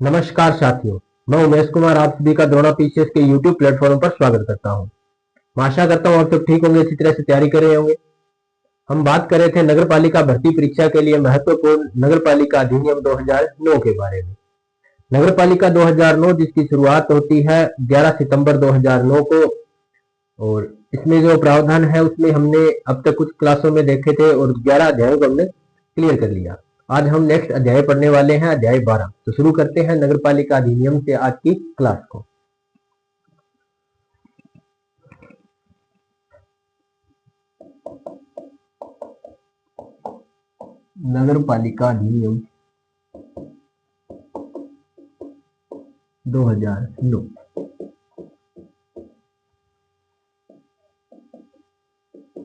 नमस्कार साथियों, मैं उमेश कुमार आप सभी का द्रोणा पीसीएस के यूट्यूब प्लेटफॉर्म पर स्वागत करता हूं। मैं आशा करता हूं आप सब ठीक होंगे, इसी तरह से तैयारी कर रहे होंगे। हम बात कर रहे थे नगर पालिका भर्ती परीक्षा के लिए महत्वपूर्ण नगर पालिका अधिनियम 2009 के बारे में। नगर पालिका 2009 जिसकी शुरुआत होती है 11 सितंबर 2009 को, और इसमें जो प्रावधान है उसमें हमने अब तक कुछ क्लासों में देखे थे और 11 अध्यायों को हमने क्लियर कर लिया। आज हम नेक्स्ट अध्याय पढ़ने वाले हैं, अध्याय 12। तो शुरू करते हैं नगर पालिका अधिनियम से आज की क्लास को। नगर पालिका अधिनियम 2009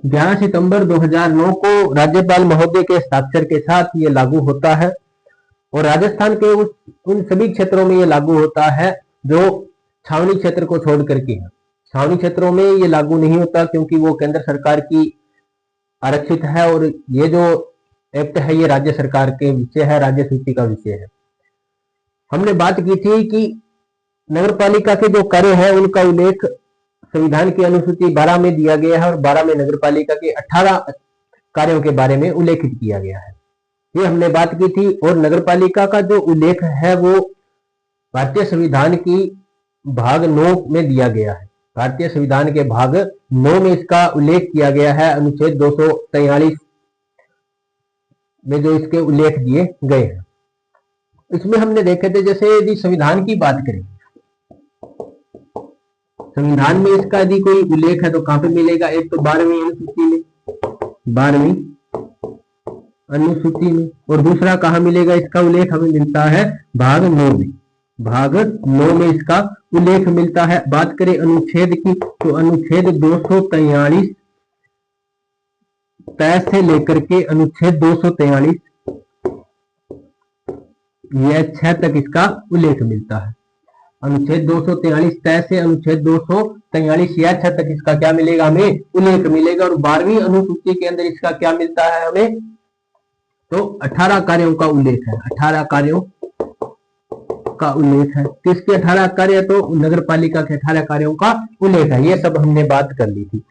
11 सितंबर 2009 को राज्यपाल महोदय के हस्ताक्षर के साथ ये लागू होता है और राजस्थान के उन सभी क्षेत्रों में ये लागू होता है जो छावनी क्षेत्र को छोड़ करके है। छावनी क्षेत्रों में ये लागू नहीं होता क्योंकि वो केंद्र सरकार की आरक्षित है और ये जो एक्ट है ये राज्य सरकार के विषय है, राज्य सूची का विषय है। हमने बात की थी कि नगर पालिका के जो कार्य है उनका उल्लेख संविधान की अनुसूची 12 में दिया गया है और 12 में नगर पालिका के 18 कार्यों के बारे में उल्लेखित किया गया है, ये हमने बात की थी। और नगर पालिका का जो उल्लेख है वो भारतीय संविधान की भाग 9 में दिया गया है। भारतीय संविधान के भाग 9 में इसका उल्लेख किया गया है, अनुच्छेद 243 में जो इसके उल्लेख दिए गए हैं। इसमें हमने देखे थे, जैसे यदि संविधान की बात करें, संविधान में इसका यदि कोई उल्लेख है तो कहां पे मिलेगा? एक तो 12वीं अनुसूची में, 12वीं अनुसूची में, और दूसरा कहां मिलेगा इसका उल्लेख? हमें मिलता है भाग 9 में। भाग 9 में इसका उल्लेख मिलता है। बात करें अनुच्छेद की तो अनुच्छेद 243 तय से लेकर के अनुच्छेद 243 यह 6 तक इसका उल्लेख मिलता है। अनुच्छेद 243 तय से अनुच्छेद 243 या 6 तक इसका क्या मिलेगा? हमें उल्लेख मिलेगा। और 12वीं अनुसूची के अंदर इसका क्या मिलता है हमें? तो 18 कार्यों का उल्लेख है। 18 कार्यों का उल्लेख है। किसके 18 कार्य? तो नगर पालिका के 18 कार्यों का उल्लेख है। ये सब हमने बात कर ली थी।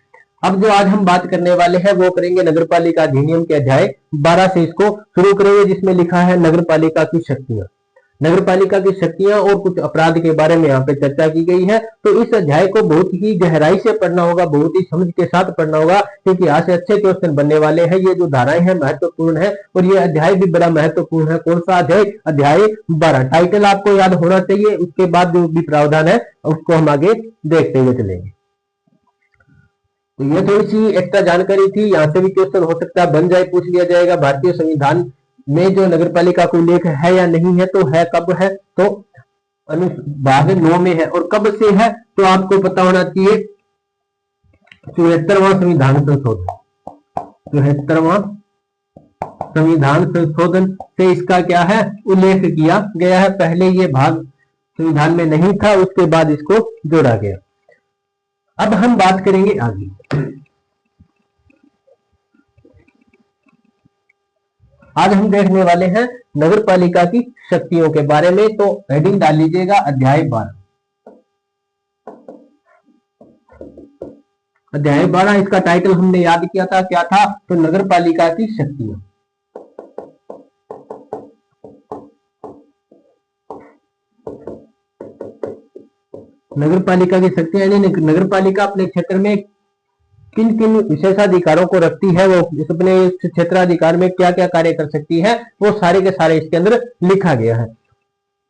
अब जो आज हम बात करने वाले हैं वो करेंगे नगर पालिका अधिनियम के अध्याय 12 से इसको शुरू करेंगे, जिसमें लिखा है नगर पालिका की शक्तियां। नगर पालिका की शक्तियां और कुछ अपराध के बारे में यहाँ पे चर्चा की गई है। तो इस अध्याय को बहुत ही गहराई से पढ़ना होगा, बहुत ही समझ के साथ पढ़ना होगा, क्योंकि यहाँ से अच्छे क्वेश्चन बनने वाले हैं। ये जो धाराएं हैं महत्वपूर्ण है और ये अध्याय भी बड़ा महत्वपूर्ण है। कौन सा अध्याय? अध्याय 12। टाइटल आपको याद होना चाहिए, उसके बाद जो भी प्रावधान है उसको हम आगे देखते हुए चलेंगे। तो ये थोड़ी सी एक्स्ट्रा जानकारी थी, यहाँ से भी क्वेश्चन हो सकता है बन जाए, पूछ लिया जाएगा भारतीय संविधान में जो नगर पालिका का उल्लेख है या नहीं है। तो है, कब है? तो भाग 9 में है। और कब से है? तो आपको पता होना चाहिए 74वां संविधान संशोधन, 74वां संविधान संशोधन से इसका क्या है? उल्लेख किया गया है। पहले ये भाग संविधान में नहीं था, उसके बाद इसको जोड़ा गया। अब हम बात करेंगे आगे। आज हम देखने वाले हैं नगर पालिका की शक्तियों के बारे में। तो हेडिंग डाल लीजिएगा अध्याय 12। अध्याय 12 इसका टाइटल हमने याद किया था, क्या था? तो नगर पालिका की शक्तियां। नगर पालिका की शक्तियां यानी नगर पालिका अपने क्षेत्र में किन किन विशेषाधिकारों को रखती है, वो अपने क्षेत्राधिकार में क्या क्या कार्य कर सकती है, वो सारे के सारे इसके अंदर लिखा गया है।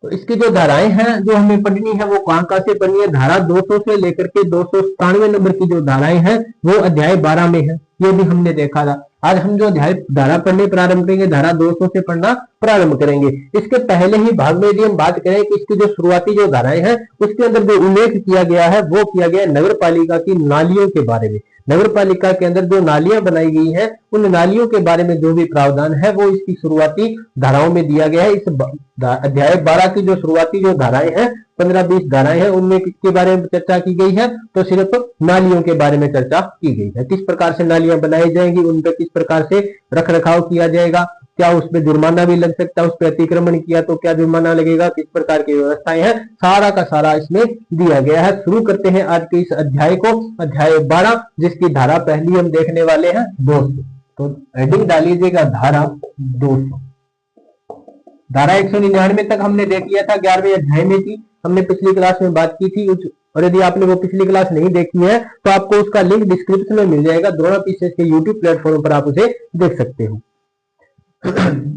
तो इसकी जो धाराएं हैं जो हमें पढ़नी है वो कहां से पढ़नी है? धारा 200 से लेकर के 297 नंबर की जो धाराएं हैं वो अध्याय 12 में है। ये भी हमने देखा था। आज हम जो अध्याय धारा पढ़ने प्रारंभ करेंगे, धारा 200 से पढ़ना प्रारंभ करेंगे। इसके पहले ही भाग में यदि हम बात करें कि इसकी जो शुरुआती जो धाराएं हैं उसके अंदर जो उल्लेख किया गया है वो किया गया नगर पालिका की नालियों के बारे में। नगर पालिका के अंदर जो नालियां बनाई गई हैं उन नालियों के बारे में जो भी प्रावधान है वो इसकी शुरुआती धाराओं में दिया गया है। इस अध्याय 12 की जो शुरुआती जो धाराएं हैं, 15-20 धाराएं हैं, उनमें किसके बारे में चर्चा की गई है? तो सिर्फ नालियों के बारे में चर्चा की गई है। किस प्रकार से नालियां बनाई जाएंगी, उन पर किस प्रकार से रख रखाव किया जाएगा, क्या उस पर जुर्माना भी लग सकता है, उस पर अतिक्रमण किया तो क्या जुर्माना लगेगा, किस प्रकार की व्यवस्थाएं हैं, सारा का सारा इसमें दिया गया है। शुरू करते हैं आज के इस अध्याय को, अध्याय 12, जिसकी धारा पहली हम देखने वाले हैं 200। तो हेडिंग डालीजिएगा धारा 200। धारा 199 तक हमने देख लिया था, 11वें अध्याय में थी, हमने पिछली क्लास में बात की थी। और यदि आपने वो पिछली क्लास नहीं देखी है तो आपको उसका लिंक डिस्क्रिप्शन में मिल जाएगा, द्रोणा पीसीएस के यूट्यूब प्लेटफॉर्म पर आप उसे देख सकते हो।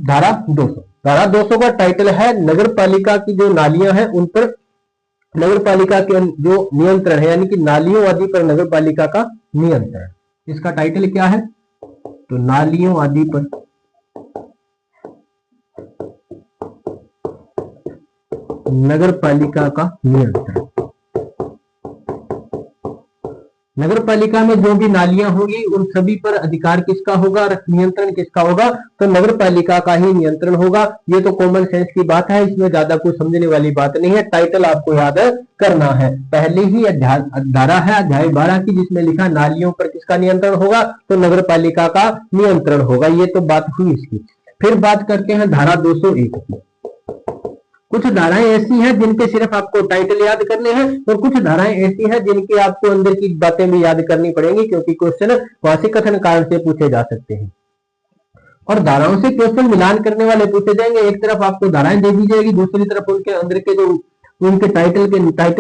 धारा 200, धारा 200 का टाइटल है नगर पालिका की जो नालियां हैं उन पर नगर पालिका के जो नियंत्रण है, यानी कि नालियों आदि पर नगर पालिका का नियंत्रण। इसका टाइटल क्या है, तो नालियों आदि पर नगर पालिका का नियंत्रण। नगर पालिका में जो भी नालियां होंगी उन सभी पर अधिकार किसका होगा, नियंत्रण किसका होगा, तो नगर पालिका का ही नियंत्रण होगा। ये तो कॉमन सेंस की बात है, इसमें ज्यादा कुछ समझने वाली बात नहीं है। टाइटल आपको याद करना है। पहले ही धारा है अध्याय 12 की, जिसमें लिखा नालियों पर किसका नियंत्रण होगा, तो नगर पालिका का नियंत्रण होगा। ये तो बात हुई इसकी। फिर बात करते हैं धारा 201 की। कुछ धाराएं ऐसी हैं जिनके सिर्फ आपको टाइटल याद करने हैं, और कुछ धाराएं ऐसी हैं जिनके आपको अंदर की बातें भी याद करनी पड़ेंगी, क्योंकि क्वेश्चन वहां से कथन कारण से पूछे जा सकते हैं। और धाराओं से क्वेश्चन मिलान करने वाले पूछे जाएंगे। एक तरफ आपको धाराएं दे दी जाएगी, दूसरी तरफ उनके अंदर के जो उनके टाइटल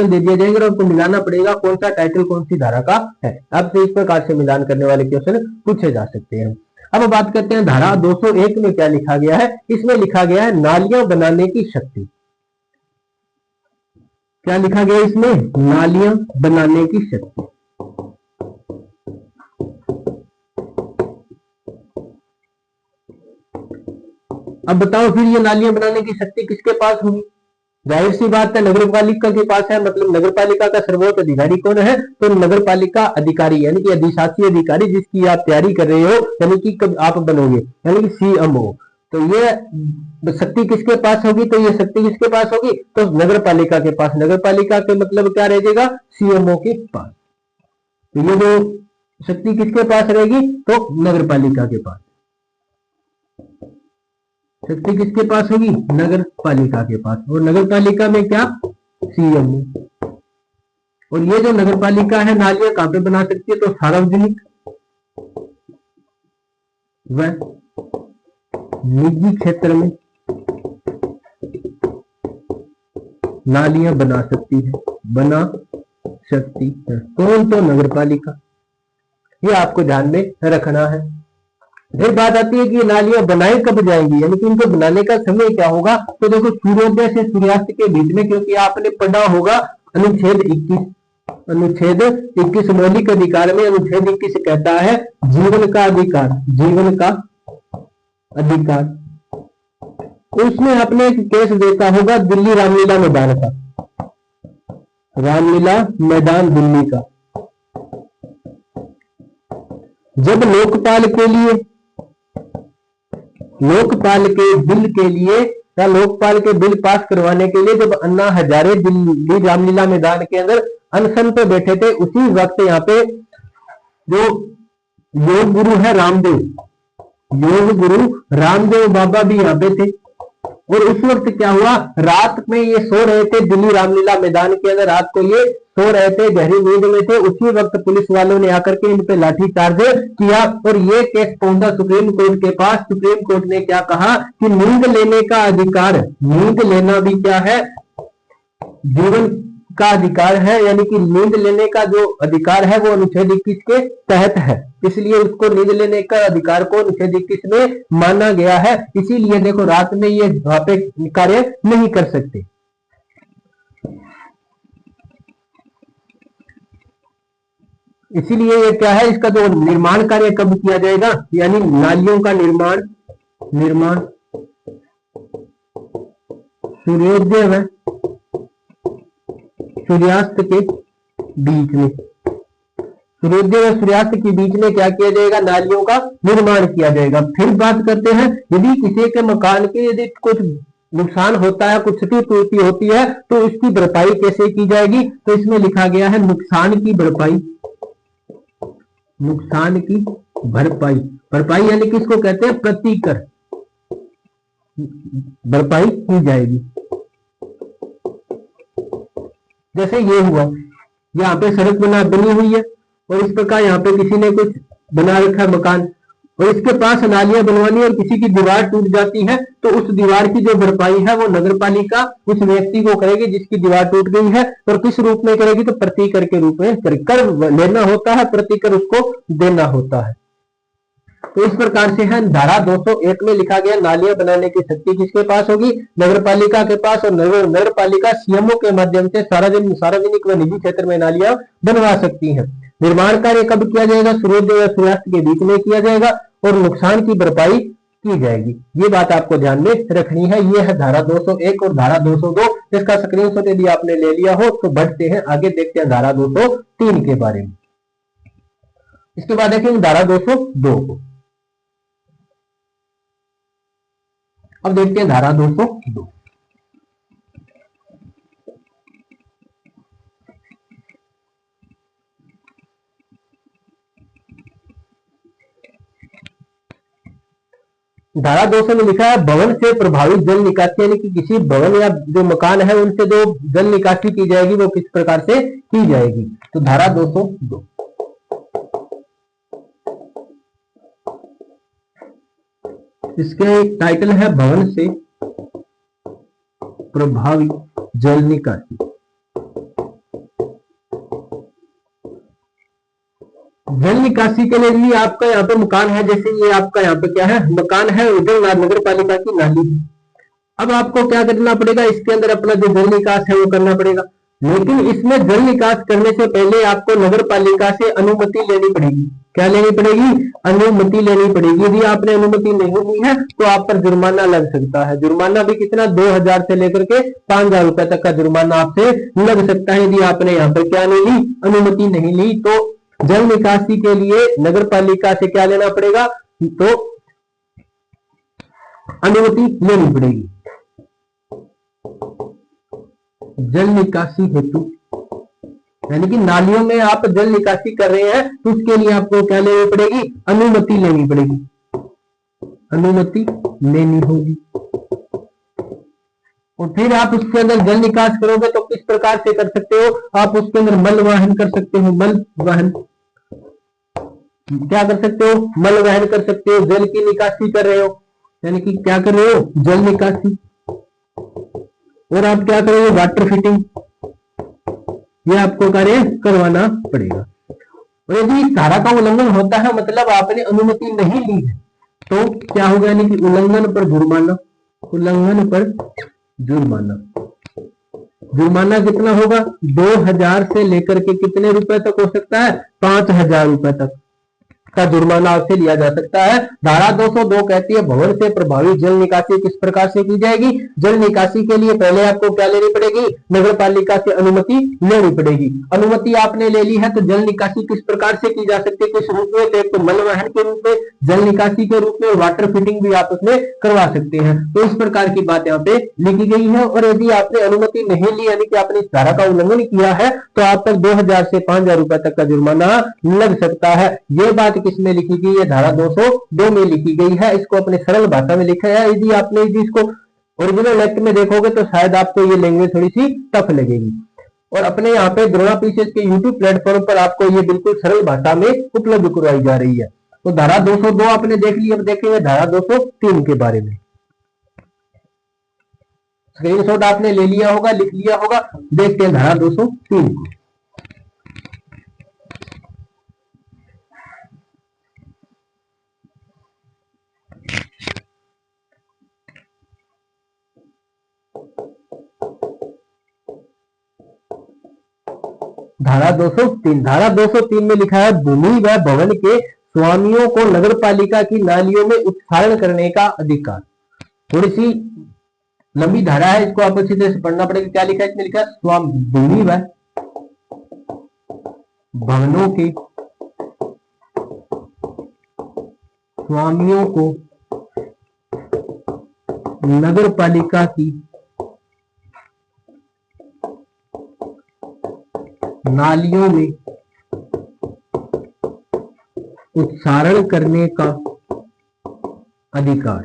दे दिए जाएंगे, और उनको मिलाना पड़ेगा कौन सा टाइटल कौन सी धारा का है। अब तो इस प्रकार से मिलान करने वाले क्वेश्चन पूछे जा सकते हैं। अब बात करते हैं धारा 201 में क्या लिखा गया है। इसमें लिखा गया है नालियां बनाने की शक्ति। क्या लिखा गया इसमें, नालियां बनाने की शक्ति। अब बताओ फिर ये नालियां बनाने की शक्ति किसके पास होगी। जाहिर सी बात है नगर पालिका के पास है। मतलब नगर पालिका का सर्वोच्च अधिकारी कौन है, तो नगर पालिका अधिकारी, यानी कि अधिशासी अधिकारी, जिसकी आप तैयारी कर रहे हो, यानी कि कब आप बनोगे, यानी कि सीएमओ। तो ये शक्ति किसके पास होगी, तो ये शक्ति किसके पास होगी, तो नगर पालिका के पास। नगर पालिका के मतलब क्या रहेगा, सीएमओ के पास। तो ये जो शक्ति किसके पास रहेगी, तो नगर पालिका के पास। शक्ति किसके पास होगी, नगर पालिका के पास। और नगर पालिका में क्या, सीएमओ। और ये जो नगर पालिका है नालियां कहां पे बना सकती है, तो सार्वजनिक व निजी क्षेत्र में नालियां बना सकती है, बना सकती है। कौन, तो नगर पालिका। ये आपको ध्यान में रखना है। फिर बात आती है कि नालियां बनाई कब जाएंगी, यानी कि इनको बनाने का समय क्या होगा। तो देखो सूर्योदय से सूर्यास्त के बीच में, क्योंकि आपने पढ़ा होगा अनुच्छेद 21 मौलिक अधिकार में अनुच्छेद 21 कहता है जीवन का अधिकार, जीवन का अधिकार। उसमें आपने एक केस देखा होगा दिल्ली रामलीला मैदान का, रामलीला मैदान दिल्ली का। जब लोकपाल के लिए, लोकपाल के बिल के लिए या लोकपाल के बिल पास करवाने के लिए जब अन्ना हजारे दिल्ली रामलीला मैदान के अंदर अनशन पे बैठे थे, उसी वक्त यहाँ पे जो योग गुरु है रामदेव, योग गुरु रामदेव बाबा भी यहाँ पे थे। और उस वक्त क्या हुआ, रात में ये सो रहे थे दिल्ली रामलीला मैदान के अंदर, रात को ये सो रहे थे, गहरी नींद में थे। उसी वक्त पुलिस वालों ने आकर के इन पे लाठीचार्ज किया और ये केस पहुंचा सुप्रीम कोर्ट के पास। सुप्रीम कोर्ट ने क्या कहा कि नींद लेने का अधिकार, नींद लेना भी क्या है, जीवन का अधिकार है, यानी कि नींद लेने का जो अधिकार है वो अनुच्छेद 21 के तहत है। इसलिए उसको नींद लेने का अधिकार को अनुच्छेद 21 में माना गया है। इसीलिए देखो रात में ये वहां पे कार्य नहीं कर सकते। इसीलिए ये क्या है, इसका जो निर्माण कार्य कब किया जाएगा, यानी नालियों का निर्माण सूर्योदय व सूर्यास्त के बीच में, सूर्योदय और सूर्यास्त के बीच में क्या किया जाएगा, नालियों का निर्माण किया जाएगा। फिर बात करते हैं यदि किसी के मकान के यदि कुछ नुकसान होता है, कुछ क्षति होती है, तो इसकी भरपाई कैसे की जाएगी। तो इसमें लिखा गया है नुकसान की भरपाई, नुकसान की भरपाई। भरपाई यानी कि इसको कहते हैं प्रतिकर, भरपाई की जाएगी। जैसे ये हुआ, यहाँ पे सड़क बनी हुई है और इस प्रकार यहाँ पे किसी ने कुछ बना रखा है मकान, और इसके पास नालियां बनवानी और किसी की दीवार टूट जाती है, तो उस दीवार की जो भरपाई है वो नगर पालिका उस व्यक्ति को करेगी जिसकी दीवार टूट गई है। और किस रूप में करेगी, तो प्रति कर के रूप में कर लेना होता है, प्रति कर उसको देना होता है। तो इस प्रकार से है धारा 201 में लिखा गया नालियां बनाने की शक्ति किसके पास होगी, नगर पालिका के पास, और नगर पालिका सीएमओ के माध्यम से सार्वजनिक व निजी क्षेत्र में नालियां बनवा सकती है। निर्माण कार्य कब किया जाएगा, सूर्योदय और सूर्यास्त के बीच में किया जाएगा और नुकसान की भरपाई की जाएगी। ये बात आपको ध्यान में रखनी है। ये है धारा 201 और धारा 202। इसका स्क्रीनशॉट यदि आपने ले लिया हो तो बढ़ते हैं आगे, देखते हैं धारा 203 के बारे में। इसके बाद देखेंगे धारा 202 को। अब देखते हैं धारा 202। धारा 200 में लिखा है भवन से प्रभावित जल निकासी, यानी कि किसी भवन या जो मकान है उनसे जो जल निकासी की जाएगी वो किस प्रकार से की जाएगी। तो धारा 202 इसके टाइटल है भवन से प्रभावित जल निकासी। जल निकासी के लिए आपका यहाँ पे मकान है, जैसे ये आपका यहाँ पे क्या है मकान है, उधर नगर पालिका की नाली है। अब आपको क्या करना पड़ेगा, इसके अंदर अपना जो जल निकास है वो करना पड़ेगा, लेकिन इसमें जल निकास करने से पहले आपको नगर पालिका से अनुमति लेनी पड़ेगी। क्या लेनी पड़ेगी, अनुमति लेनी पड़ेगी। यदि आपने अनुमति नहीं ली है तो आप पर जुर्माना लग सकता है। जुर्माना भी कितना, 2000 से लेकर के 5000 रुपए तक का जुर्माना आपसे लग सकता है यदि आपने यहाँ पर क्या नहीं ली, अनुमति नहीं ली। तो जल निकासी के लिए नगर पालिका से क्या लेना पड़ेगा, तो अनुमति लेनी पड़ेगी। जल निकासी हेतु, यानी कि नालियों में आप जल निकासी कर रहे हैं तो उसके लिए आपको क्या लेनी पड़ेगी, अनुमति लेनी पड़ेगी, अनुमति लेनी होगी। और फिर आप उसके अंदर जल निकास करोगे तो किस प्रकार से कर सकते हो, आप उसके अंदर मल वाहन कर सकते हो। मल वाहन क्या कर सकते हो, मल वहन कर सकते हो। जल की निकासी कर रहे हो, यानी कि क्या कर रहे हो, जल निकासी। और आप क्या करोगे, वाटर फिटिंग, ये आपको कार्य करवाना पड़ेगा। और यदि धारा का उल्लंघन होता है, मतलब आपने अनुमति नहीं ली है, तो क्या होगा, यानी कि उल्लंघन पर जुर्माना। उल्लंघन पर जुर्माना, जुर्माना कितना होगा, 2000 से लेकर के कितने रुपए तक हो सकता है, 5000 रुपए तक का जुर्माना आपसे लिया जा सकता है। धारा 202 कहती है भवन से प्रभावित जल निकासी किस प्रकार से की जाएगी। जल निकासी के लिए पहले आपको क्या लेनी पड़ेगी, नगर पालिका से अनुमति लेनी पड़ेगी। अनुमति आपने ले ली है तो जल निकासी किस प्रकार से की जा सकती है, किस रूप में, एक तो मल वहन के रूप में, जल निकासी के रूप में, वाटर फिटिंग भी आप उसमें करवा सकते हैं। तो इस प्रकार की बात यहाँ पे लिखी गई है। और यदि आपने अनुमति नहीं ली, यानी कि आपने इस धारा का उल्लंघन किया है, तो आप पर 2000 से 5000 रुपए तक का जुर्माना लग सकता है। ये बात किसमें लिखी गई है, धारा 202 में लिखी गई है। इसको अपने सरल भाषा में लिखा है। यदि आपने इसको ओरिजिनल एक्ट में देखोगे तो शायद आपको ये लैंग्वेज थोड़ी सी टफ लगेगी। और अपने यहाँ पे द्रोणा पीसीएस के यूट्यूब प्लेटफॉर्म पर आपको ये बिल्कुल सरल भाषा में उपलब्ध करवाई जा रही है। तो धारा 202 आपने देख ली। अब देखेंगे धारा 203 के बारे में। स्क्रीनशॉट आपने ले लिया होगा, लिख लिया होगा। देखते हैं धारा 203 को। धारा 203, धारा 203 में लिखा है भूमि व भवन के स्वामियों को नगर पालिका की नालियों में उत्क्षारण करने का अधिकार। थोड़ी सी लंबी धारा है, इसको आपको अच्छी तरह से पढ़ना पड़ेगा। क्या लिखा है इसमें, लिखा है भूमि व भवनों के स्वामियों को नगर पालिका की नालियों में उत्क्षारण करने का अधिकार।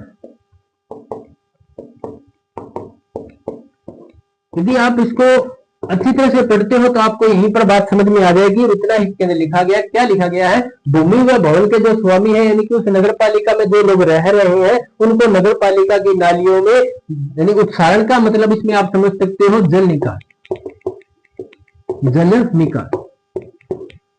यदि आप इसको अच्छी तरह से पढ़ते हो तो आपको यहीं पर बात समझ में आ जाएगी। इतना ही इसके अंदर लिखा गया, क्या लिखा गया है, भूमि व भवन के जो स्वामी है यानी कि उस नगर पालिका में जो लोग रह रहे हैं उनको नगर पालिका की नालियों में, यानी उत्सारण का मतलब इसमें आप समझ सकते हो जल निकास, जल निकास।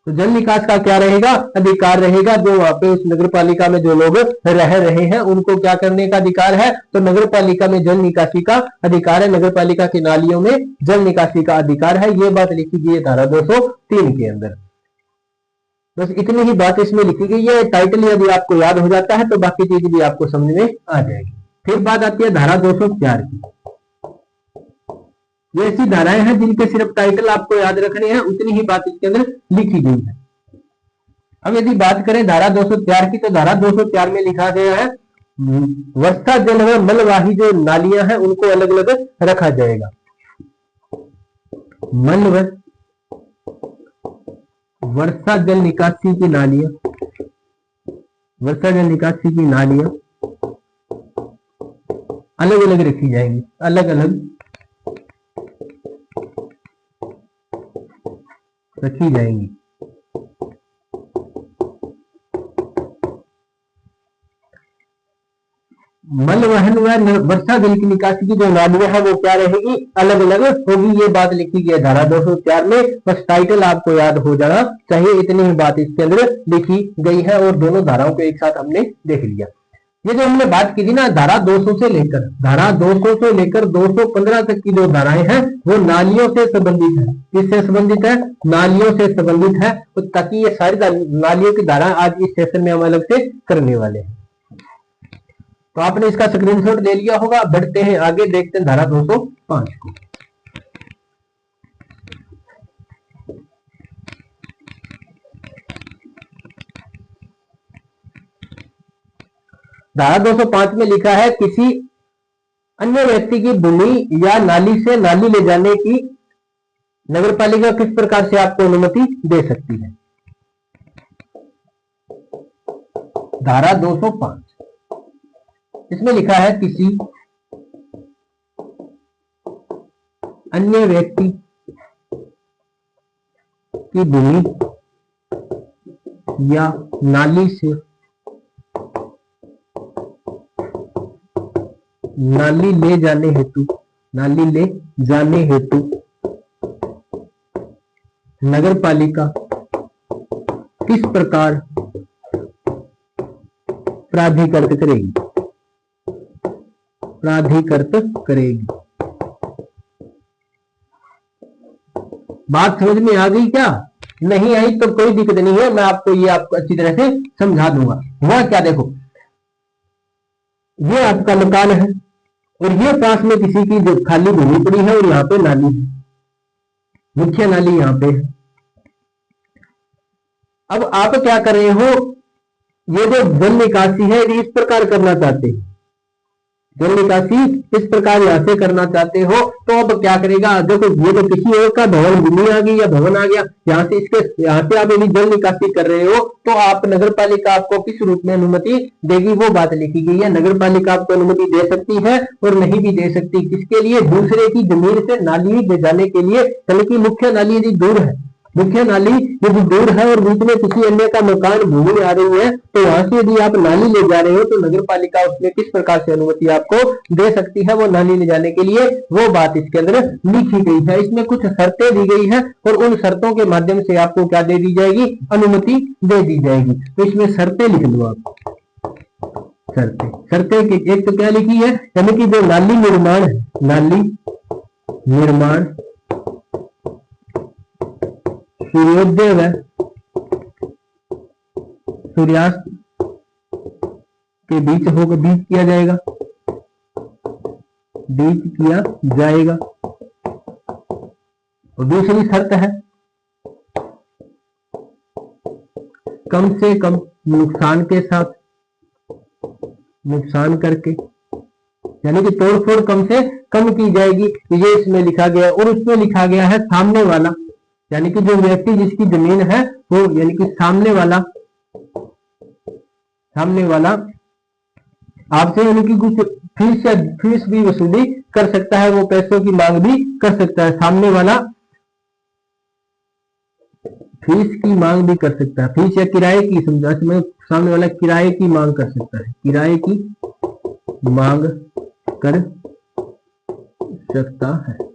तो जल निकास का क्या रहेगा, अधिकार रहेगा। जो वहां पे उस नगर पालिका में जो लोग रह रहे हैं उनको क्या करने का अधिकार है, तो नगर पालिका में जल निकासी का अधिकार है, नगर पालिका की नालियों में जल निकासी का अधिकार है। ये बात लिखी गई है धारा 203 के अंदर। बस इतनी ही बात इसमें लिखी गई है। टाइटल यदि आपको याद हो जाता है तो बाकी चीज भी आपको समझ में आ जाएगी। फिर बात आती है धारा 204 की। ये ऐसी धाराएं हैं जिनके सिर्फ टाइटल आपको याद रखने हैं, उतनी ही बात इसके अंदर लिखी गई है। अब यदि बात करें धारा 204 की, तो धारा 204 में लिखा गया है वर्षा जल व मलवाही जो नालियां हैं उनको अलग अलग रखा जाएगा। मल व वर्षा जल निकासी की नालियां, वर्षा जल निकासी की नालियां अलग अलग रखी जाएंगी, अलग अलग रखी जाएंगी। मल वहन व वर्षा जल की निकासी की जो नालियां है वो क्या रहेगी, अलग अलग होगी। ये बात लिखी गई है धारा 204 में। बस टाइटल आपको याद हो जाना चाहिए, इतनी ही बात इसके अंदर लिखी गई है। और दोनों धाराओं को एक साथ हमने देख लिया। ये जो हमने बात की थी ना, धारा 200 से लेकर धारा 200 से लेकर 215 तक की जो धाराएं हैं वो नालियों से संबंधित है। किससे संबंधित है, नालियों से संबंधित है। तो ताकि ये सारी नालियों की धारा आज इस सेशन में हम अलग से करने वाले हैं। तो आपने इसका स्क्रीनशॉट ले लिया होगा। बढ़ते हैं आगे, देखते हैं धारा 205 को। धारा 205 में लिखा है किसी अन्य व्यक्ति की भूमि या नाली से नाली ले जाने की नगरपालिका किस प्रकार से आपको अनुमति दे सकती है। धारा 205 इसमें लिखा है किसी अन्य व्यक्ति की भूमि या नाली से नाली ले जाने हेतु नगरपालिका किस प्रकार प्राधिकृत करेगी। बात समझ में आ गई क्या? नहीं आई तो कोई दिक्कत नहीं है, मैं आपको अच्छी तरह से समझा दूंगा। हुआ क्या, देखो ये आपका मकान है और ये पास में किसी की जो खाली भूमि पड़ी है और यहाँ पे नाली है, मुख्य नाली यहाँ पे है। अब आप क्या कर रहे हो, ये जो जल निकासी है इस प्रकार करना चाहते हैं, जल निकासी इस प्रकार यहां से करना चाहते हो, तो अब क्या करेगा, देखो ये तो किसी और का भवन भूमि आ गई या भवन आ गया, यहाँ से आप यदि जल निकासी कर रहे हो तो आप नगर पालिका आपको किस रूप में अनुमति देगी, वो बात लिखी गई है। नगर पालिका आपको अनुमति दे सकती है और नहीं भी दे सकती। किसके लिए, दूसरे की जमीन से नाली ले जाने के लिए। बल्कि मुख्य नाली यदि दूर है, मुख्य नाली यदि दूर है और बीच में किसी अन्य का मकान भूमि आ रही है, तो वहां से यदि आप नाली ले जा रहे हो तो नगर पालिका उसमें किस प्रकार से अनुमति आपको दे सकती है, वो नाली ले जाने के लिए, वो बात इसके अंदर लिखी गई है। इसमें कुछ शर्तें दी गई है और उन शर्तों के माध्यम से आपको क्या दे दी जाएगी, अनुमति दे दी जाएगी। तो इसमें शर्तें लिख लो आप, शर्तें की एक तो क्या लिखी है, यानी कि जो नाली निर्माण है, नाली निर्माण सूर्योदय व सूर्यास्त के बीच होगा, बीच किया जाएगा, बीच किया जाएगा। और दूसरी शर्त है कम से कम नुकसान के साथ, नुकसान करके, यानी कि तोड़फोड़ कम से कम की जाएगी, ये इसमें लिखा गया। और उसमें लिखा गया है सामने वाला, यानी कि जो व्यक्ति जिसकी जमीन है वो, यानी कि सामने वाला आपसे यानी कि कुछ फीस भी वसूली कर सकता है, वो पैसों की मांग भी कर सकता है, सामने वाला फीस की मांग भी कर सकता है, फीस या किराए की, समझा इसमें सामने वाला किराए की मांग कर सकता है, किराए की मांग कर सकता है।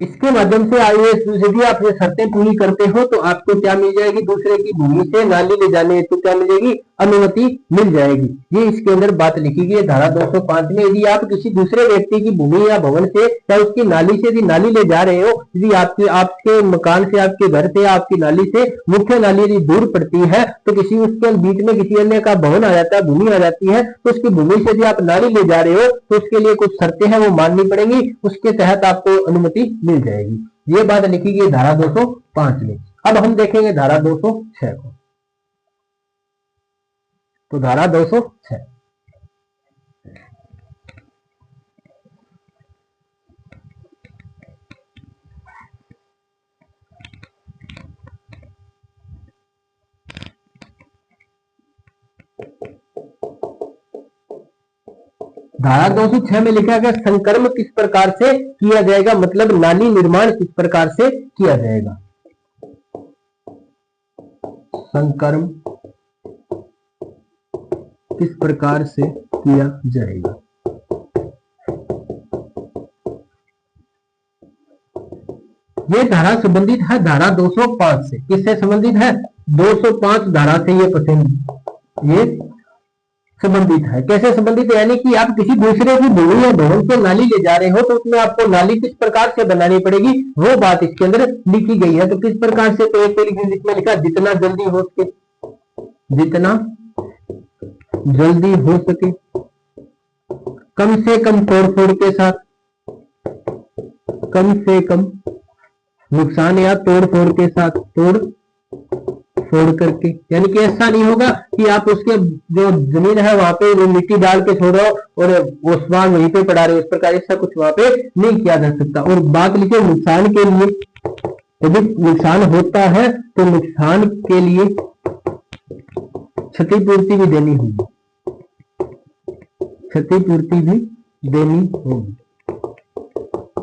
इसके माध्यम से यदि आप ये शर्तें पूरी करते हो तो आपको क्या मिल जाएगी, दूसरे की भूमि से नाली ले जाने हेतु क्या मिलेगी, अनुमति मिल जाएगी। ये इसके अंदर बात लिखी गई है धारा 205 में। यदि आप किसी दूसरे व्यक्ति की भूमि या भवन से या उसकी नाली से यदि नाली ले जा रहे हो, यदि आपके मकान से, आपके घर से, आपकी नाली से मुख्य नाली यदि दूर पड़ती है तो किसी उसके बीच में किसी अन्य का भवन आ जाता है, भूमि आ जाती है, तो उसकी भूमि से यदि आप नाली ले जा रहे हो तो उसके लिए कुछ शर्तें हैं वो माननी पड़ेंगी, उसके तहत आपको अनुमति मिल जाएगी। ये बात लिखी गई धारा 205 में। अब हम देखेंगे धारा 206 को। तो धारा 206 धारा 206 में लिखा है संकर्म किस प्रकार से किया जाएगा, मतलब नाली निर्माण किस प्रकार से किया जाएगा, संकर्म किस प्रकार से किया जाएगा। ये धारा संबंधित है धारा 205 से। किससे संबंधित है, 205 धारा से ये संबंधित है। कैसे संबंधित है, यानी कि आप किसी दूसरे की भूमि या भवन से नाली ले जा रहे हो तो उसमें आपको नाली किस प्रकार से बनानी पड़ेगी, वो बात इसके अंदर लिखी गई है। तो किस प्रकार से, तो एक इसमें लिखा जितना जल्दी हो सके, जितना जल्दी हो सके, कम से कम तोड़-फोड़ के साथ, कम से कम नुकसान या तोड़-फोड़ के साथ, तोड़-फोड़ करके, यानी कि ऐसा नहीं होगा कि आप उसके जो जमीन है वहां पे मिट्टी डाल के छोड़ो और वो सामान वहीं पे पड़ा रहे, इस प्रकार ऐसा कुछ वहां पे नहीं किया जा सकता। और बात लिखे नुकसान के लिए, यदि नुकसान होता है तो नुकसान के लिए क्षतिपूर्ति भी देनी होगी, क्षतिपूर्ति भी देनी होगी।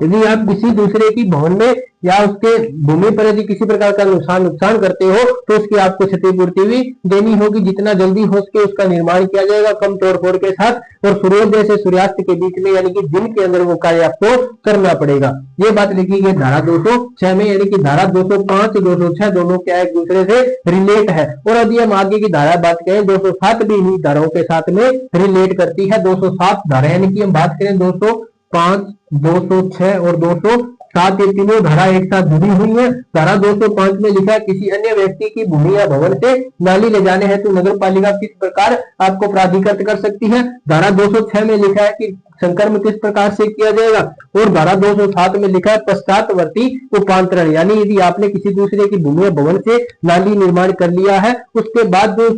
यदि आप किसी दूसरे की भवन में या उसके भूमि पर यदि किसी प्रकार का नुकसान करते हो तो उसकी आपको क्षतिपूर्ति भी देनी होगी। जितना जल्दी हो सके उसका निर्माण किया जाएगा, कम तोड़-फोड़ के साथ, और सूर्योदय से सूर्यास्त के बीच में, यानी कि दिन के अंदर वो कार्य आपको करना पड़ेगा। ये बात लिखी गई धारा 206 में, यानी कि धारा 205 206 दोनों क्या एक दूसरे से रिलेट है। और यदि हम आगे की धारा बात करें, 207 भी इन्हीं धाराओं के साथ में रिलेट करती है। 207 धारा, यानी कि हम बात करें 205 206 और 207, ये तीनों धारा एक साथ जुड़ी हुई है। धारा 205 में लिखा है किसी अन्य व्यक्ति की भूमि या भवन से नाली ले जाने हेतु नगर पालिका किस प्रकार आपको प्राधिकृत कर सकती है। धारा 206 में लिखा है कि संकर्म किस प्रकार से किया जाएगा। और धारा 207 में लिखा है पश्चातवर्ती उपांतरण, यानी यदि आपने किसी दूसरे की भूमि या भवन से नाली निर्माण कर लिया है, उसके बाद जो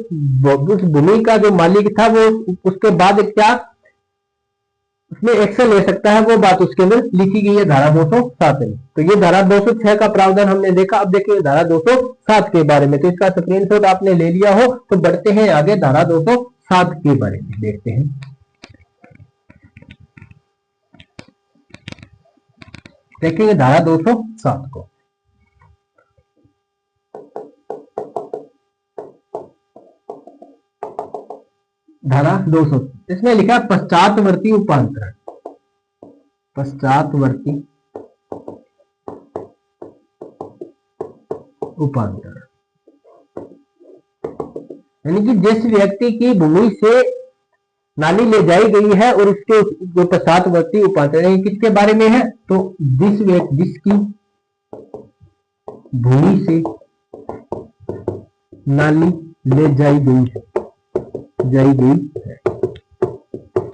उस भूमि का जो मालिक था वो उसके बाद क्या उसमें एक्शन ले सकता है, वो बात उसके अंदर लिखी गई है धारा 207 में। तो ये धारा 206 का प्रावधान हमने देखा। अब देखिए धारा 207 के बारे में, तो इसका स्क्रीनशॉट आपने ले लिया हो तो बढ़ते हैं आगे धारा 207 के बारे में देखते हैं। देखेंगे धारा 207 को। धारा 200, इसमें लिखा पश्चातवर्ती उपांतरण, पश्चातवर्ती उपांतरण, यानी कि जिस व्यक्ति की भूमि से नाली ले जाई गई है और उसके जो पश्चातवर्ती उपांतरण किसके बारे में है, तो जिसकी भूमि से नाली ले जाई गई है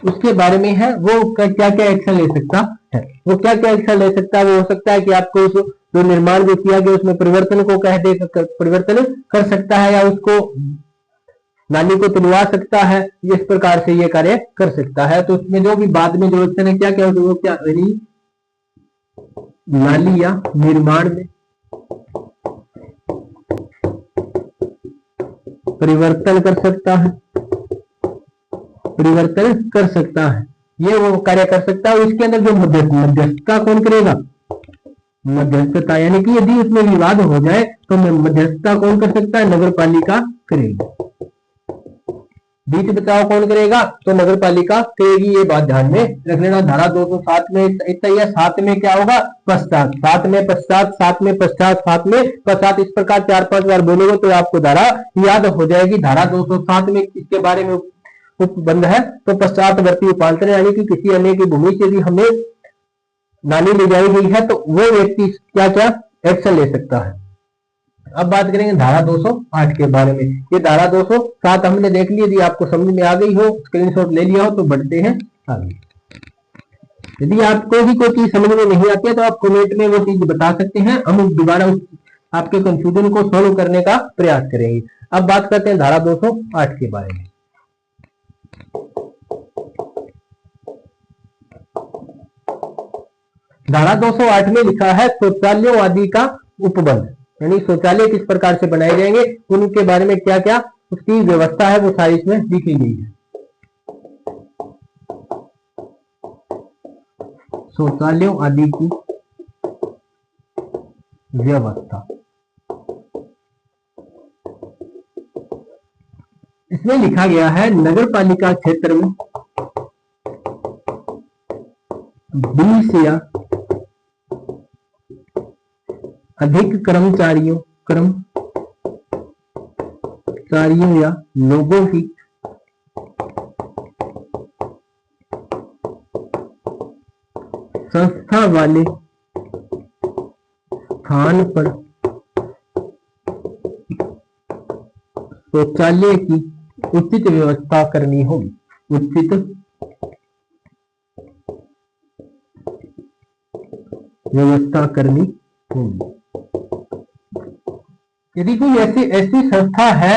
उसके बारे में है। वो क्या क्या एक्शन ले सकता है, वो क्या क्या एक्शन ले सकता है। वो हो सकता है कि आपको उस जो निर्माण जो किया गया उसमें परिवर्तन को परिवर्तन कर सकता है, या उसको नाली को तुलवा सकता है, इस प्रकार से ये कार्य कर सकता है। तो उसमें जो भी बाद में जो एक्शन है क्या क्या वो क्या नाली या निर्माण में परिवर्तन कर सकता है, परिवर्तन कर सकता है, ये वो कार्य कर सकता है। इसके अंदर जो मध्यस्थता कौन करेगा, मध्यस्थता, यानी कि यदि उसमें विवाद हो जाए तो मध्यस्थता कौन कर सकता है, नगर पालिका करेगी। बीच बचाव कौन करेगा, तो नगर पालिका करेगी। ये बात ध्यान में रख लेना। धारा 207 में इतना ही है। 7 में क्या होगा, पश्चात, 7 में पश्चात, 7 में पश्चात, 7 में पश्चात, इस प्रकार 4-5 बार बोलोगे तो आपको धारा याद हो जाएगी। धारा 207 में इसके बारे में उपबंध है, तो पश्चातवर्ती उपांतर, यानी कि किसी अन्य की भूमि से भी हमें नाली ले जाई गई है तो वो व्यक्ति क्या क्या एक्शन ले सकता है। अब बात करेंगे धारा 208 के बारे में। ये धारा 207 हमने देख ली, यदि आपको समझ में आ गई हो, स्क्रीनशॉट ले लिया हो तो बढ़ते हैं आगे। यदि आपको भी कोई चीज समझ में नहीं आती है तो आप कमेंट में वो चीज बता सकते हैं, हम दोबारा आपके कंफ्यूजन को सॉल्व करने का प्रयास करेंगे। अब बात करते हैं धारा 208 के बारे में। धारा 208 में लिखा है शौचालयों आदि का उपबंध, यानी शौचालय किस प्रकार से बनाए जाएंगे, उनके बारे में क्या क्या उसकी व्यवस्था है, वो सारी इसमें लिखी गई है। शौचालयों आदि की व्यवस्था, इसमें लिखा गया है नगर पालिका क्षेत्र में 20 या अधिक कर्मचारियों या लोगों की संस्था वाले स्थान पर शौचालय की उचित व्यवस्था करनी होगी। उचित व्यवस्था करनी होगी। यदि कोई ऐसी संस्था है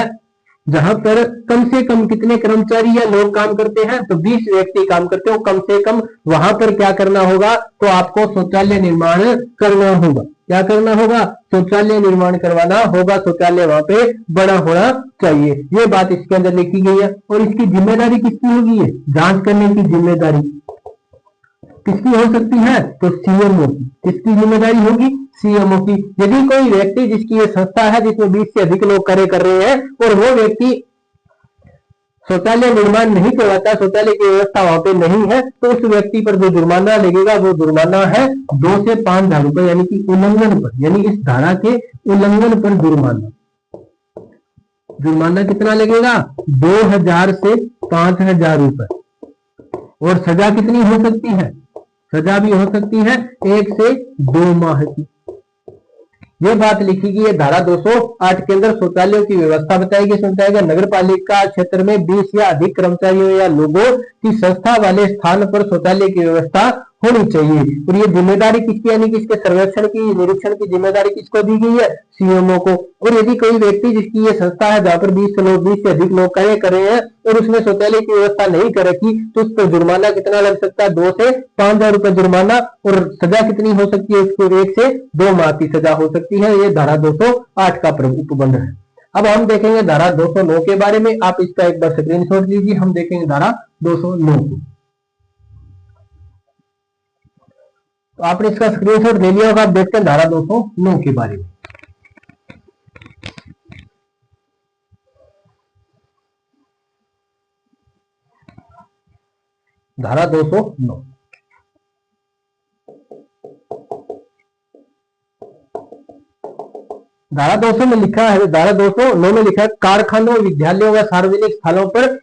जहां पर कम से कम कितने कर्मचारी या लोग काम करते हैं, तो 20 व्यक्ति काम करते हो कम से कम, वहां पर क्या करना होगा, तो आपको शौचालय निर्माण करना होगा। क्या करना होगा, शौचालय निर्माण करवाना होगा। शौचालय वहां पे बड़ा होना चाहिए, ये बात इसके अंदर लिखी गई है। और इसकी जिम्मेदारी किसकी होगी, है जांच करने की जिम्मेदारी किसकी हो सकती है, तो सीएमओ की। किसकी जिम्मेदारी होगी, सीएमओ की। यदि कोई व्यक्ति जिसकी ये संस्था है जिसमें 20 से अधिक लोग कार्य कर रहे हैं और वो व्यक्ति शौचालय निर्माण नहीं करवाता, शौचालय की व्यवस्था वहां पे नहीं है, तो उस व्यक्ति पर जो जुर्माना लगेगा वो जुर्माना है 2 से 5 हजार रुपए, यानी कि उल्लंघन पर, यानी इस धारा के उल्लंघन पर जुर्माना कितना लगेगा, 2000 से 5000 रुपए। और सजा कितनी हो सकती है, सजा भी हो सकती है 1 से 2 माह की। ये बात लिखी गई है धारा 208 के अंदर। शौचालयों की व्यवस्था बताई गई, समझाएगा नगर पालिका क्षेत्र में 20 या अधिक कर्मचारियों या लोगों की संस्था वाले स्थान पर शौचालय की व्यवस्था होनी चाहिए। और ये जिम्मेदारी किसकी, यानी कि इसके सर्वेक्षण की, निरीक्षण की जिम्मेदारी किसको दी गई है, सीएमओ को। और यदि कोई व्यक्ति जिसकी ये संस्था है जहां पर 20 से अधिक लोग कार्य कर रहे हैं और उसने शौचालय की व्यवस्था नहीं कर रखी, तो उस पर जुर्माना कितना लग सकता है, 2 से 5000 रुपए जुर्माना। और सजा कितनी हो सकती है, उसको 1 से 2 माह की सजा हो सकती है। ये धारा 208 का उपबंध है। अब हम देखेंगे धारा 209 के बारे में। आप इसका एक बार स्क्रीनशॉट लीजिए, हम देखेंगे धारा 209 को। तो आपने इसका स्क्रीनशॉट ले लिया होगा। आप देखते हैं धारा 209 के बारे में। धारा 209, धारा 200 में लिखा है, धारा 209 में लिखा है कारखानों, विद्यालयों व सार्वजनिक स्थलों पर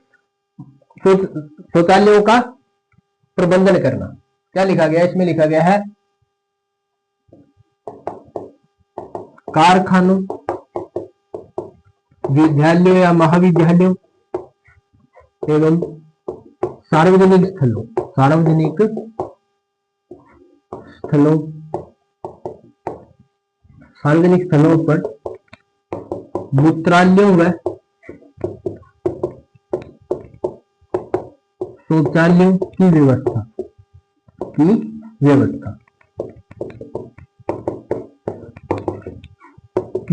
शौचालयों का प्रबंधन करना। क्या लिखा गया, इसमें लिखा गया है कारखानों, विद्यालयों या महाविद्यालयों एवं सार्वजनिक स्थलों पर मूत्रालयों व शौचालयों की व्यवस्था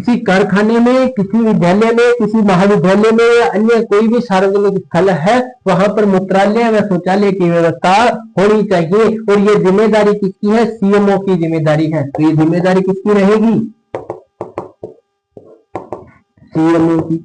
किसी कारखाने में, किसी विद्यालय में, किसी महाविद्यालय में या अन्य कोई भी सार्वजनिक स्थल है, वहां पर मूत्रालय व शौचालय की व्यवस्था होनी चाहिए। और ये जिम्मेदारी किसकी है? सीएमओ की जिम्मेदारी है। तो ये जिम्मेदारी किसकी रहेगी? सीएमओ की।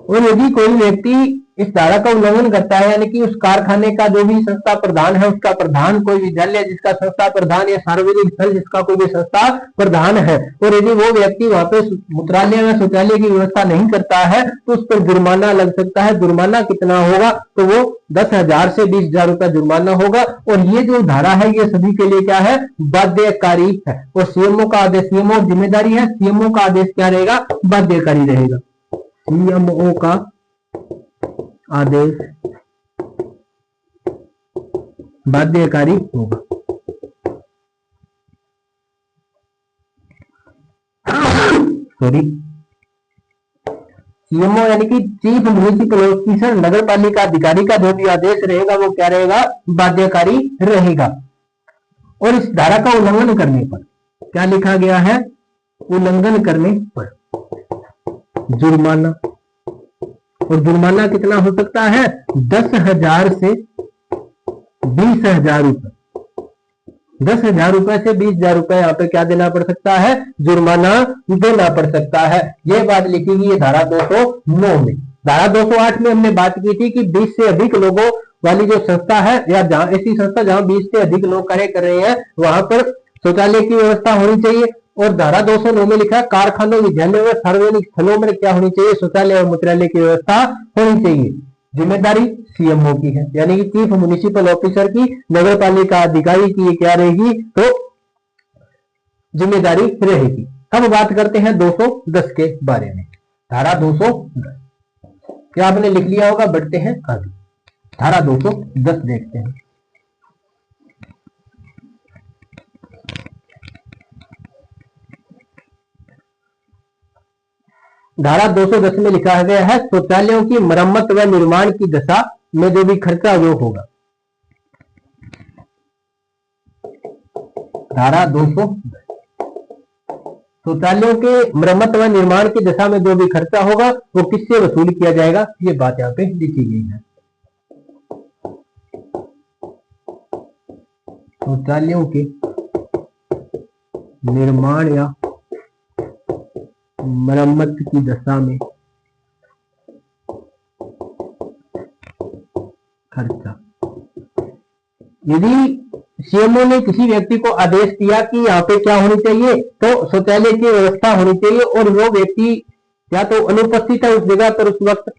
और यदि कोई व्यक्ति इस धारा का उल्लंघन करता है, यानी कि उस कारखाने का जो भी संस्था प्रधान है, उसका प्रधान, कोई विद्यालय जिसका संस्था प्रधान या सार्वजनिक स्थल जिसका कोई भी संस्था प्रधान है, और यदि वो व्यक्ति वहां पे मूत्रालय या शौचालय की व्यवस्था नहीं करता है तो उस पर जुर्माना लग सकता है। जुर्माना कितना होगा? तो वो 10,000 से 20,000 रुपया जुर्माना होगा। और ये जो धारा है ये सभी के लिए क्या है? बाध्यकारी है। और सीएमओ का आदेश, सीएमओ जिम्मेदारी है, सीएमओ का आदेश क्या रहेगा? बाध्यकारी रहेगा। सीएमओ का आदेश बाध्यकारी होगा। सॉरी, सीएमओ यानी कि चीफ म्युनिसिपल ऑफिसर, नगर पालिका अधिकारी का जो भी आदेश रहेगा वो क्या रहेगा? बाध्यकारी रहेगा। और इस धारा का उल्लंघन करने पर क्या लिखा गया है? उल्लंघन करने पर जुर्माना। और जुर्माना कितना हो सकता है? 10,000 से 20,000 रुपए। 10,000 रुपए से 20,000 रुपए यहाँ पे क्या देना पड़ सकता है? जुर्माना देना पड़ सकता है। ये बात लिखी गई है धारा 209 में। धारा 208 में हमने बात की थी कि 20 से अधिक लोगों वाली जो संस्था है, या जहां ऐसी संस्था जहां 20 से अधिक लोग कार्य कर रहे हैं, वहां पर शौचालय की व्यवस्था होनी चाहिए। और धारा 209 में लिखा है कारखानों, विद्यालयों में, सार्वजनिक स्थलों में क्या होनी चाहिए? शौचालय और मूत्रालय की व्यवस्था होनी चाहिए। जिम्मेदारी सीएमओ की है, यानी कि चीफ म्युनिसिपल ऑफिसर की, नगर पालिका अधिकारी की क्या रहेगी? तो जिम्मेदारी रहेगी। अब बात करते हैं 210 के बारे में। धारा 210 क्या आपने लिख लिया होगा? बढ़ते हैं आगे। धारा 210 देखते हैं। धारा 210 में लिखा गया है शौचालयों की मरम्मत व निर्माण की दशा में जो भी खर्चा जो होगा। धारा 210 शौचालयों के मरम्मत व निर्माण की दशा में जो भी खर्चा होगा वो किससे वसूल किया जाएगा? ये बात यहाँ पे लिखी गई है। शौचालयों के निर्माण या मरम्मत की दशा में खर्चा। यदि सीएमओ ने किसी व्यक्ति को आदेश दिया कि यहाँ पे क्या होनी चाहिए? तो शौचालय की व्यवस्था होनी चाहिए, और वो व्यक्ति या तो अनुपस्थित है उस जगह पर उस वक्त,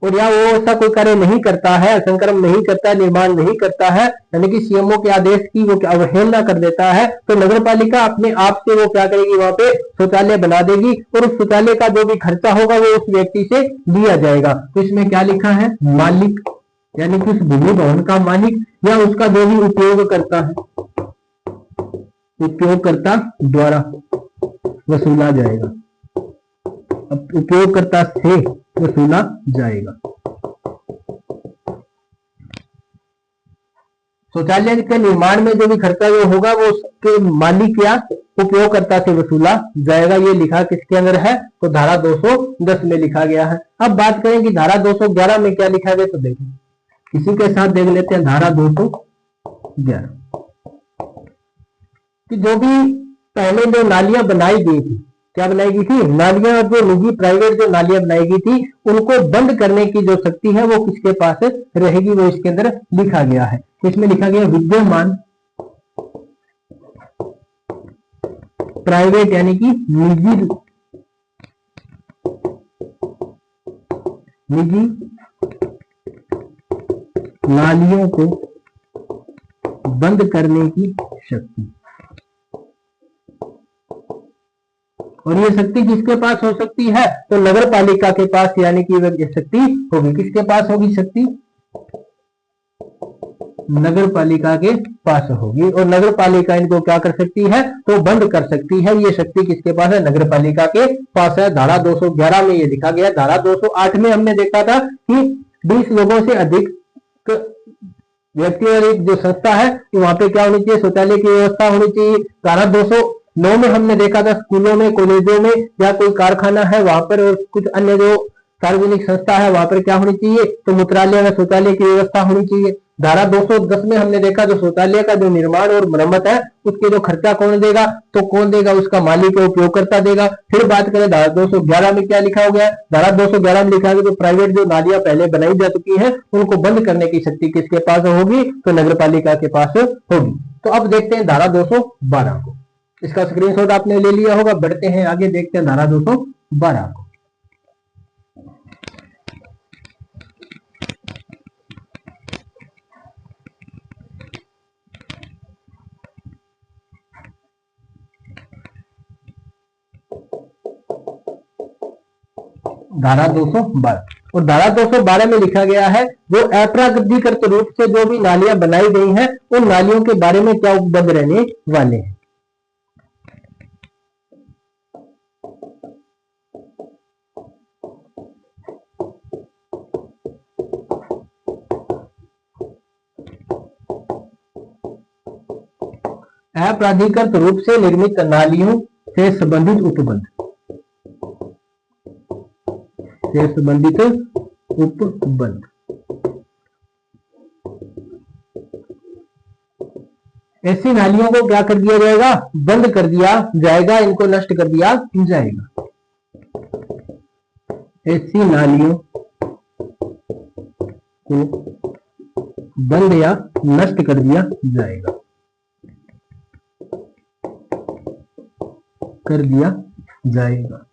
और या वो ऐसा कोई कार्य नहीं करता है, संक्रमण नहीं करता है, निर्माण नहीं करता है, यानी कि सीएमओ के आदेश की वो अवहेलना कर देता है, तो नगर पालिका अपने आप से वो क्या करेगी? वहां पे शौचालय बना देगी, और उस शौचालय का जो भी खर्चा होगा वो उस व्यक्ति से लिया जाएगा। तो इसमें क्या लिखा है? मालिक, यानी कि उस भूमि भवन का मालिक या उसका जो भी उपयोग करता है, उपयोगकर्ता द्वारा वसूला जाएगा। अब उपयोगकर्ता से वसूला जाएगा। शौचालय के निर्माण में जो भी खर्चा जो होगा वो उसके मालिक या उपयोगकर्ता से वसूला जाएगा। ये लिखा किसके अंदर है? तो धारा 210 में लिखा गया है। अब बात करें कि धारा 211 में क्या लिखा गया, तो देखें इसी के साथ देख लेते हैं। धारा 211 कि जो भी पहले जो नालियां बनाई गई थी, क्या बनाई गई थी? नालियां, जो निजी प्राइवेट जो नालियां बनाई गई थी उनको बंद करने की जो शक्ति है वो किसके पास रहेगी? वो इसके अंदर लिखा गया है। इसमें लिखा गया विद्यमान प्राइवेट यानी कि निजी नालियों को बंद करने की शक्ति। और ये शक्ति किसके पास हो सकती है? तो नगर पालिका के पास, यानी कि ये शक्ति होगी किसके पास होगी? शक्ति नगर पालिका के पास होगी। और नगर पालिका इनको क्या कर सकती है? तो बंद कर सकती है। ये शक्ति किसके पास है? नगर पालिका के पास है। धारा 211 में ये लिखा गया। धारा 208 में हमने देखा था कि 20 लोगों से अधिक व्यक्ति और एक जो संस्था है वहां पे क्या होनी चाहिए? शौचालय की व्यवस्था होनी चाहिए। धारा 200 9 में हमने देखा था स्कूलों में, कॉलेजों में या कोई कारखाना है वहां पर और कुछ अन्य जो सार्वजनिक संस्था है वहां पर क्या होनी चाहिए, तो मूत्रालय व शौचालय की व्यवस्था होनी चाहिए। धारा 210 में हमने देखा जो शौचालय का जो निर्माण और मरम्मत है उसके जो खर्चा कौन देगा, तो कौन देगा, उसका मालिक और उपयोगकर्ता देगा। फिर बात करें धारा 211 में क्या लिखा हो गया, धारा 211 में लिखा है जो प्राइवेट जो नालियां पहले बनाई जा चुकी है उनको बंद करने की शक्ति किसके पास होगी, तो नगर पालिका के पास होगी। तो अब देखते हैं धारा 212 को, इसका स्क्रीनशॉट आपने ले लिया होगा। बढ़ते हैं आगे, देखते हैं धारा 212 को। धारा 212 और धारा 212 में लिखा गया है जो अप्राधिकृत रूप से जो भी नालियां बनाई गई हैं उन नालियों के बारे में क्या उपबंध रहने वाले हैं। अप्राधिकृत रूप से निर्मित नालियों से संबंधित उपबंध, से संबंधित उपबंध। ऐसी नालियों को क्या कर दिया जाएगा, बंद कर दिया जाएगा, इनको नष्ट कर दिया जाएगा। ऐसी नालियों को बंद या नष्ट कर दिया जाएगा, कर दिया जाएगा।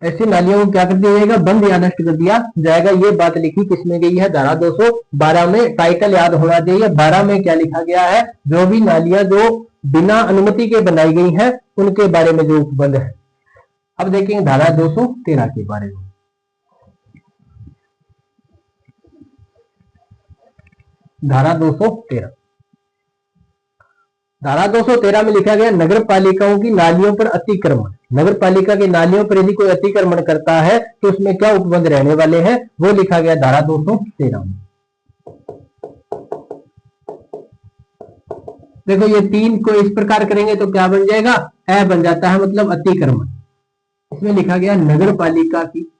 ऐसी नालियों को क्या कर दिया जाएगा, बंद या नष्ट कर दिया जाएगा। ये बात लिखी किसमें गई है, धारा 212 में। टाइटल याद होना चाहिए। 12 में क्या लिखा गया है, जो भी नालियां जो बिना अनुमति के बनाई गई हैं उनके बारे में जो उपबंध है। अब देखेंगे धारा 213 के बारे में। धारा 213, धारा 213 में लिखा गया नगर पालिकाओं की नालियों पर अतिक्रमण। नगर पालिका की नालियों पर यदि कोई अतिक्रमण करता है तो उसमें क्या उपबंध रहने वाले हैं, वो लिखा गया धारा 213 में। देखो ये तीन को इस प्रकार करेंगे तो क्या बन जाएगा, अ बन जाता है, मतलब अतिक्रमण। इसमें लिखा गया नगर पालिका की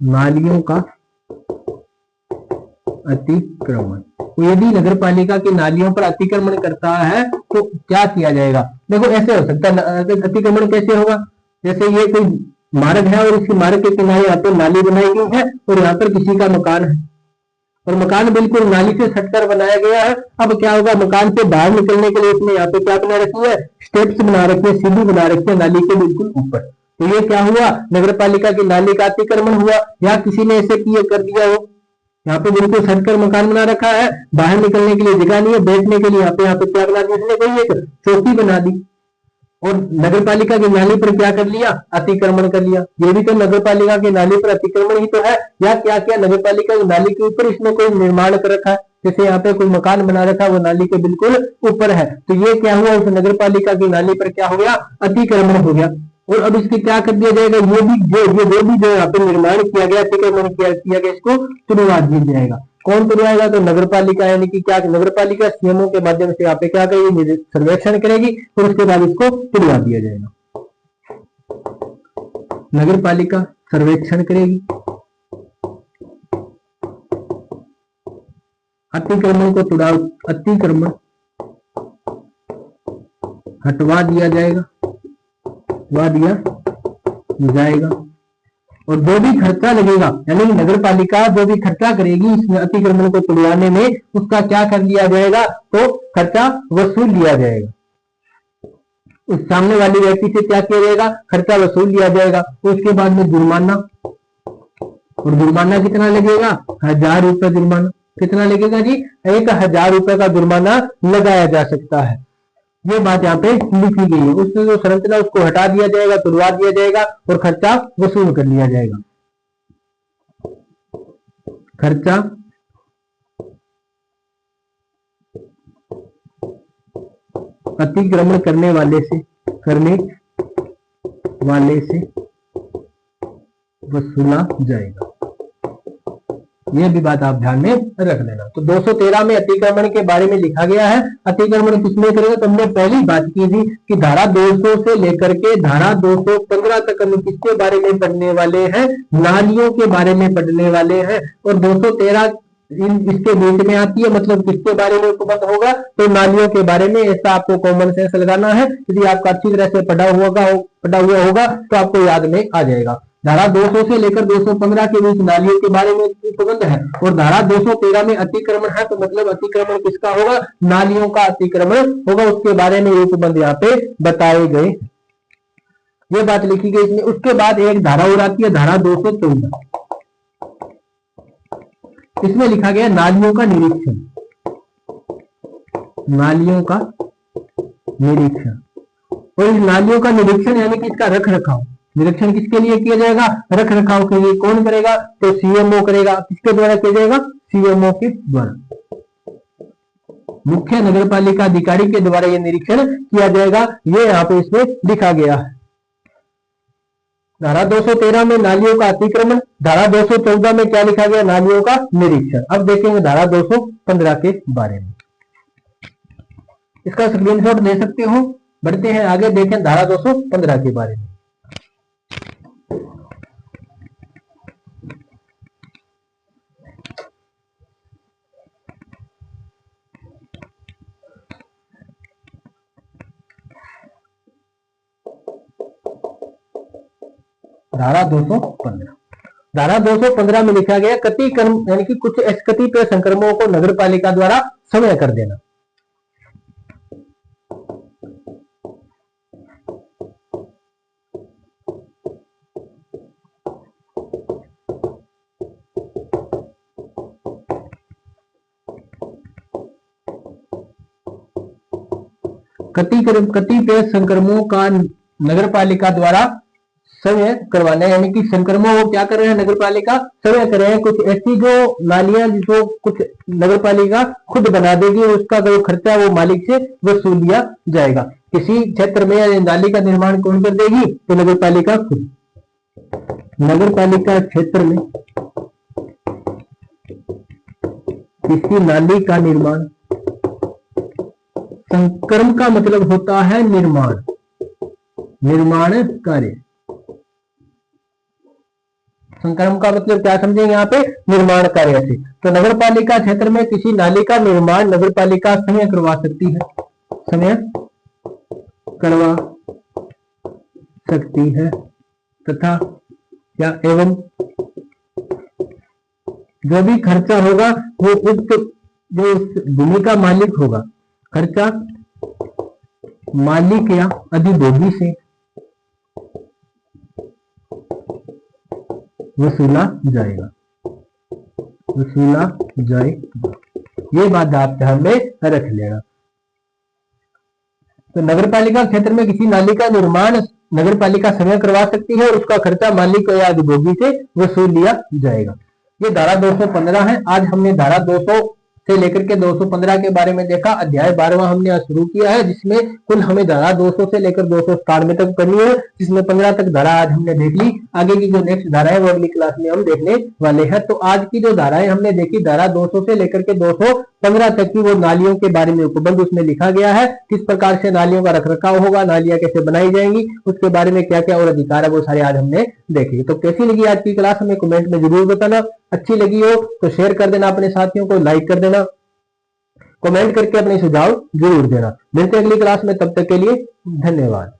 नालियों का अतिक्रमण। तो यदि नगर पालिका की नालियों पर अतिक्रमण करता है तो क्या किया जाएगा। देखो ऐसे हो सकता है, अतिक्रमण कैसे होगा, जैसे ये कोई मार्ग है और इसकी मार्ग के किनारे यहाँ पे नाली बनाई गई है और यहाँ पर किसी का मकान है और मकान बिल्कुल नाली से सटकर बनाया गया है। अब क्या होगा, मकान से बाहर निकलने के लिए इसने यहाँ पे क्या बना रखी है, स्टेप्स बना रखी है, सीढ़ी बना रखी है नाली के बिल्कुल ऊपर। तो ये क्या हुआ, नगर पालिका की नाली का अतिक्रमण हुआ, या किसी ने ऐसे किए कर दिया हो, यहाँ पे बिल्कुल सटकर मकान बना रखा है, बाहर निकलने के लिए जगह नहीं है, बैठने के लिए यहाँ पे क्या बना दिया इसने, कोई एक चौकी बना दी और नगर पालिका की नाली पर क्या कर लिया, अतिक्रमण कर लिया। ये भी तो नगर पालिका की नाली पर अतिक्रमण ही तो है। या क्या किया, नगर पालिका की नाली के ऊपर इसने कोई निर्माण कर रखा है, जैसे यहाँ पे कोई मकान बना रखा है वो नाली के बिल्कुल ऊपर है, तो ये क्या हुआ, उस नगर पालिका की नाली पर क्या हो गया, अतिक्रमण हो गया। और अब इसके क्या कर दिया जाएगा, ये भी जो यहाँ पे निर्माण किया गया, अतिक्रमण किया गया, इसको तुड़वा दिया जाएगा। कौन तुड़वाएगा, तो नगर पालिका, यानी कि क्या नगर पालिका सीएमओ के माध्यम से यहाँ पे क्या करेगी, सर्वेक्षण करेगी और उसके बाद इसको तुड़वा दिया जाएगा। नगर पालिका सर्वेक्षण करेगी, अतिक्रमण को तुड़ा, अतिक्रमण हटवा दिया जाएगा, हटवा दिया जाएगा। और जो भी खर्चा लगेगा, यानी नगर पालिका जो भी खर्चा करेगी इस अतिक्रमण को तुड़वाने में, उसका क्या कर लिया जाएगा, तो खर्चा वसूल लिया जाएगा। उस सामने वाली व्यक्ति से क्या किया जाएगा, खर्चा वसूल लिया जाएगा। उसके बाद में जुर्माना, और जुर्माना कितना लगेगा, 1000 रुपए जुर्माना। कितना लगेगा जी, 1000 रुपए का जुर्माना लगाया जा सकता है। ये बात यहाँ पे लिखी गई है। उसमें जो संरचना उसको हटा दिया जाएगा, तुड़वा दिया जाएगा और खर्चा वसूल कर लिया जाएगा। खर्चा अतिक्रमण करने वाले से वसूला जाएगा। ये भी बात आप ध्यान में रख लेना। तो 213 में अतिक्रमण के बारे में लिखा गया है। अतिक्रमण किसमें करेगा, तो हमने पहली बात की थी कि धारा 200 से लेकर के धारा 215 तक हम किसके बारे में पढ़ने वाले हैं, नालियों के बारे में पढ़ने वाले हैं। और 213 इसके बीच में आती है, मतलब किसके बारे में उपबंध होगा, तो नालियों के बारे में। ऐसा आपको कॉमन सेंस लगाना है। यदि आपका अच्छी तरह से पढ़ा हुआ होगा तो आपको याद में आ जाएगा। धारा 200 से लेकर 215 के बीच नालियों के बारे में उपबंध है, और धारा 213 में अतिक्रमण है, तो मतलब अतिक्रमण किसका होगा, नालियों का अतिक्रमण होगा। उसके बारे में उपबंध यहाँ पे बताए गए, ये बात लिखी गई इसमें। उसके बाद एक धारा और आती है, धारा 214। इसमें लिखा गया नालियों का निरीक्षण, नालियों का निरीक्षण। और इस नालियों का निरीक्षण यानी कि इसका रख रखाव, निरीक्षण किसके लिए किया जाएगा, रख रखाव के लिए। कौन करेगा, तो सीएमओ करेगा। किसके द्वारा किया जाएगा, सीएमओ के द्वारा, मुख्य नगरपालिका अधिकारी के द्वारा यह निरीक्षण किया जाएगा। ये यहाँ पे इसमें लिखा गया है। धारा 213 में नालियों का अतिक्रमण, धारा 214 में क्या लिखा गया, नालियों का निरीक्षण। अब देखेंगे धारा 215 के बारे में। इसका स्क्रीनशॉट ले सकते हो। बढ़ते हैं आगे, देखें धारा 215 के बारे में। धारा 215, धारा 215 में लिखा गया कतिक्रम यानी कि कुछ कतिपय संक्रमणों को नगर पालिका द्वारा समय कर देना। कतिपय संक्रमणों का नगर पालिका द्वारा समय करवाना है, यानी कि संक्रमण वो क्या कर रहे हैं, नगर पालिका समय कर रहे हैं। कुछ ऐसी जो नालियां जो कुछ नगर पालिका खुद बना देगी, उसका जो खर्चा वो मालिक से वसूल लिया जाएगा। किसी क्षेत्र में नाली का निर्माण कौन कर देगी, तो नगर पालिका खुद। नगर पालिका क्षेत्र में किसी नाली का निर्माण, संक्रमण का मतलब होता है निर्माण, निर्माण कार्य। संक्रमण का मतलब क्या समझेंगे यहाँ पे, निर्माण कार्य से। तो नगर पालिका क्षेत्र में किसी नाली का निर्माण नगर पालिका समय करवा सकती है, समय करवा सकती है, तथा या एवं जो भी खर्चा होगा वो उक्त जो भूमि का मालिक होगा, खर्चा मालिक या अधिभोगी से वसूला जाएगा, वसूला जाएगा। ये बात आप ध्यान में रख लेना। तो नगर पालिका क्षेत्र में किसी नाली का निर्माण नगर पालिका समय करवा सकती है और उसका खर्चा मालिक या अधिभोगी से वसूल लिया जाएगा। ये धारा 215 है। आज हमने धारा 200 से लेकर के 215 के बारे में देखा। अध्याय 12वां हमने आज शुरू किया है, जिसमें कुल हमें धारा 200 से लेकर 297 तक करनी है, जिसमें 15 तक धारा आज हमने देख ली। आगे की जो नेक्स्ट धारा है वो अगली क्लास में हम देखने वाले हैं। तो आज की जो धाराएं हमने देखी, धारा 200 से लेकर के 215 तक की, वो नालियों के बारे में उपबंध उसमें लिखा गया है। किस प्रकार से नालियों का रखरखाव होगा, नालियां कैसे बनाई जाएंगी, उसके बारे में क्या क्या और अधिकार है, वो सारे आज हमने देखे। तो कैसी लगी आज की क्लास हमें कमेंट में जरूर बताना। अच्छी लगी हो तो शेयर कर देना, अपने साथियों को लाइक कर देना, कमेंट करके अपने सुझाव जरूर देना। मिलते हैं अगली क्लास में, तब तक के लिए धन्यवाद।